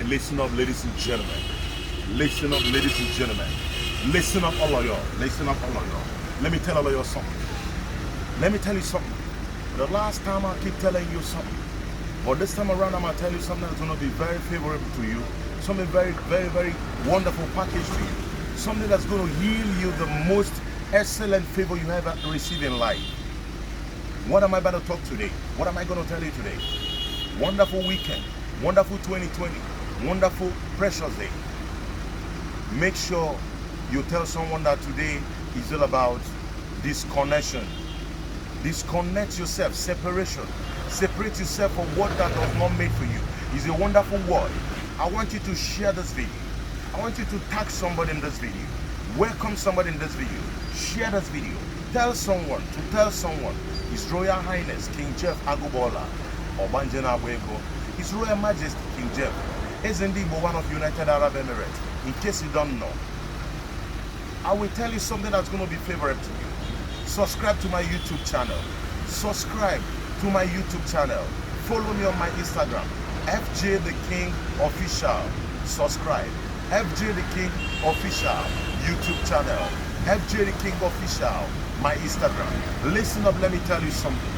Listen up, ladies and gentlemen. Listen up, ladies and gentlemen. Listen up, all of y'all. Listen up, all of y'all. Let me tell all of y'all something. Let me tell you something. The last time I keep telling you something, but this time around I'm going to tell you something that's going to be very favorable to you. Something very, very, very wonderful package to you. Something that's going to yield you the most excellent favor you ever receive in life. What am I about to talk today? What am I going to tell you today? Wonderful weekend. Wonderful 2020. Wonderful, precious day. Make sure you tell someone that today is all about disconnection. Disconnect yourself, separation. Separate yourself from what that was not made for you. It's a wonderful word. I want you to share this video. I want you to tag somebody in this video. Welcome somebody in this video. Share this video. Tell someone His Royal Highness King Jeff Agbola Obanjena Abuego, His Royal Majesty King Jeff is indeed one of United Arab Emirates. In case you don't know, I will tell you something that's going to be favorable to you. Subscribe to my YouTube channel. Subscribe to my YouTube channel. Follow me on my Instagram, FJ the King Official. Subscribe. FJ the King Official YouTube channel. FJ the King Official, my Instagram. Listen up, let me tell you something.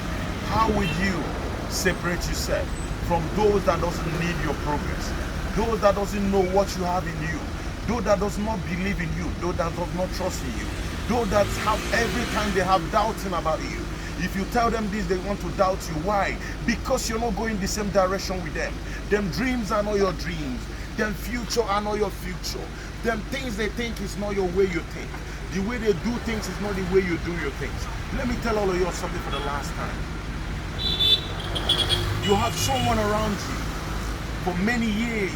How will you separate yourself from those that doesn't need your progress? Those that doesn't know what you have in you? Those that does not believe in you? Those that does not trust in you? Those that have every time they have doubting about you? If you tell them this, they want to doubt you. Why? Because you're not going the same direction with them. Them dreams are not your dreams. Them future are not your future. Them things they think is not your way you think. The way they do things is not the way you do your things. Let me tell all of you something for the last time. You have someone around you for many years.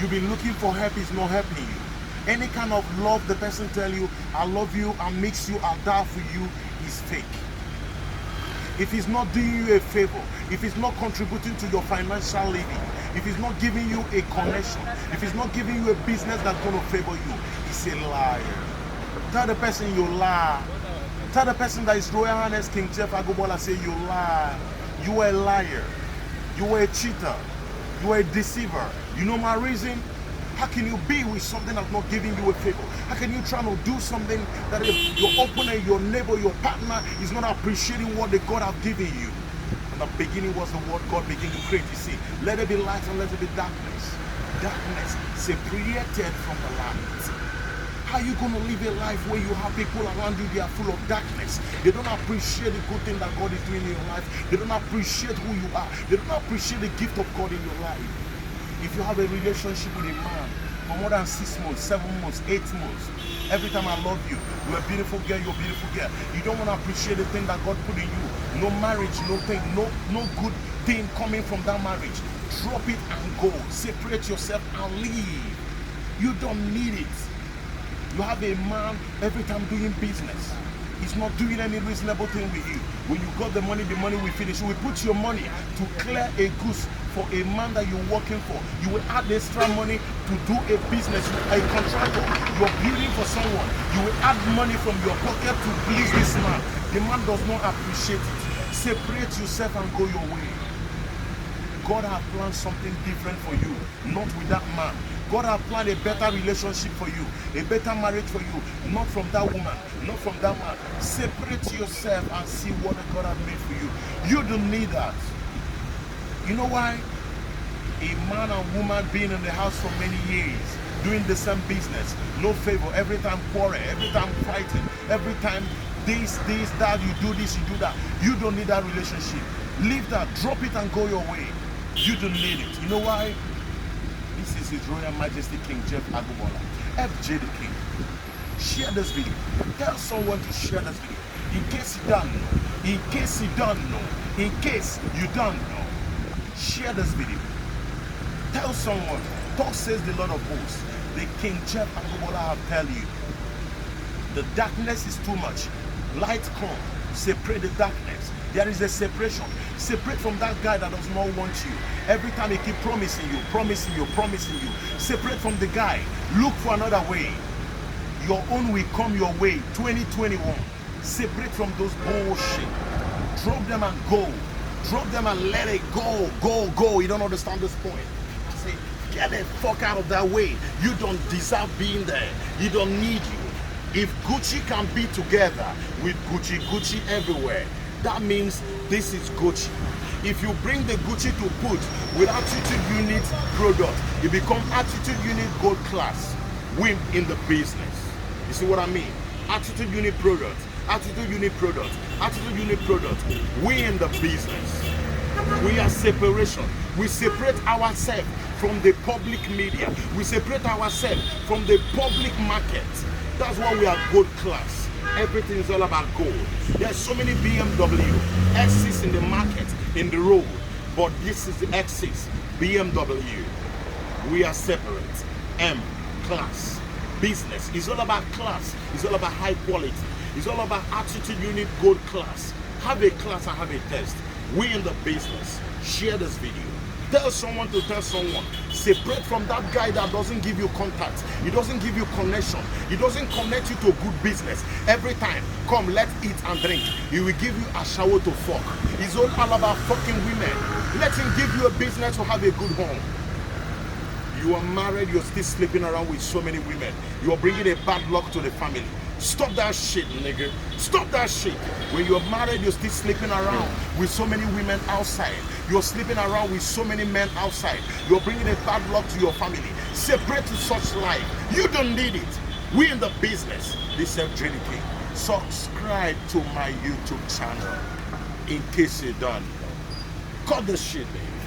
You've been looking for help, is not helping you. Any kind of love the person tell you, I love you, I mix you, I'll die for you, is fake. If he's not doing you a favor, if he's not contributing to your financial living, if he's not giving you a connection, if he's not giving you a business that's going to favor you, he's a liar. Tell the person you lie. Tell the person that His Royal Highness King Jeff Agbola say you lie. You are a liar. You are a cheater. You are a deceiver. You know my reason? How can you be with something that's not giving you a favor? How can you try to do something that if your opponent, your neighbor, your partner is not appreciating what the God have given you? In the beginning was the word God began to create. You see, let there be light and let there be darkness. Darkness separated from the light. How are you going to live a life where you have people around you, they are full of darkness? They don't appreciate the good thing that God is doing in your life. They don't appreciate who you are. They don't appreciate the gift of God in your life. If you have a relationship with a man for more than 6 months, 7 months, 8 months, every time I love you, you're a beautiful girl, you're a beautiful girl. You don't want to appreciate the thing that God put in you. No marriage, no thing, no good thing coming from that marriage. Drop it and go. Separate yourself and leave. You don't need it. You have a man every time doing business. He's not doing any reasonable thing with you. When you got the money will finish. You will put your money to clear a goose for a man that you're working for. You will add extra money to do a business, a contractor. You're building for someone. You will add money from your pocket to please this man. The man does not appreciate it. Separate yourself and go your way. God has planned something different for you, not with that man. God has planned a better relationship for you, a better marriage for you, not from that woman, not from that man. Separate yourself and see what God has made for you. You don't need that. You know why? A man and woman being in the house for many years, doing the same business, no favor, every time quarrel, every time fighting, every time this, that, you do this, you do that. You don't need that relationship. Leave that, drop it and go your way. You don't need it. You know why? This is His Royal Majesty King Jeff Agbola, FJ the King. Share this video. Tell someone to share this video. In case you don't know. In case you don't know. In case you don't know. Share this video. Tell someone. Thus says the Lord of hosts. The King Jeff Agbola have tell you. The darkness is too much. Light come. Separate the darkness. There is a separation. Separate from that guy that does not want you. Every time he keep promising you. Separate from the guy. Look for another way. Your own will come your way. 2021. Separate from those bullshit. Drop them and go. Drop them and let it go. Go. You don't understand this point. Say, Get the fuck out of that way. You don't deserve being there. You don't need you. If Gucci can be together with Gucci everywhere, that means this is Gucci. If you bring the Gucci to put with Attitude Unit product, you become Attitude Unit Gold Class. Win in the business. You see what I mean? Attitude Unit product, Attitude Unit product, Attitude Unit product. We in the business. We are separation. We separate ourselves from the public media. We separate ourselves from the public market. That's why we are gold class. Everything is all about gold. There's so many BMW X6 in the market, in the road, but this is the X6 BMW. We are separate. M class. Business. It's all about class. It's all about high quality. It's all about Attitude Unit Gold Class. Have a class and have a test. We in the business. Share this video. Tell someone to tell someone. Separate from that guy that doesn't give you contact. He doesn't give you connection. He doesn't connect you to a good business. Every time, come, let's eat and drink. He will give you a shower to fuck. It's all about fucking women. Let him give you a business to have a good home. You are married, you're still sleeping around with so many women. You are bringing a bad luck to the family. Stop that shit, nigga. Stop that shit. When you're married, you're still sleeping around with so many women outside. You're sleeping around with so many men outside. You're bringing a bad luck to your family. Separate to such life. You don't need it. We in the business. This is Trinity. Subscribe to my YouTube channel in case you're done. Cut the shit, baby.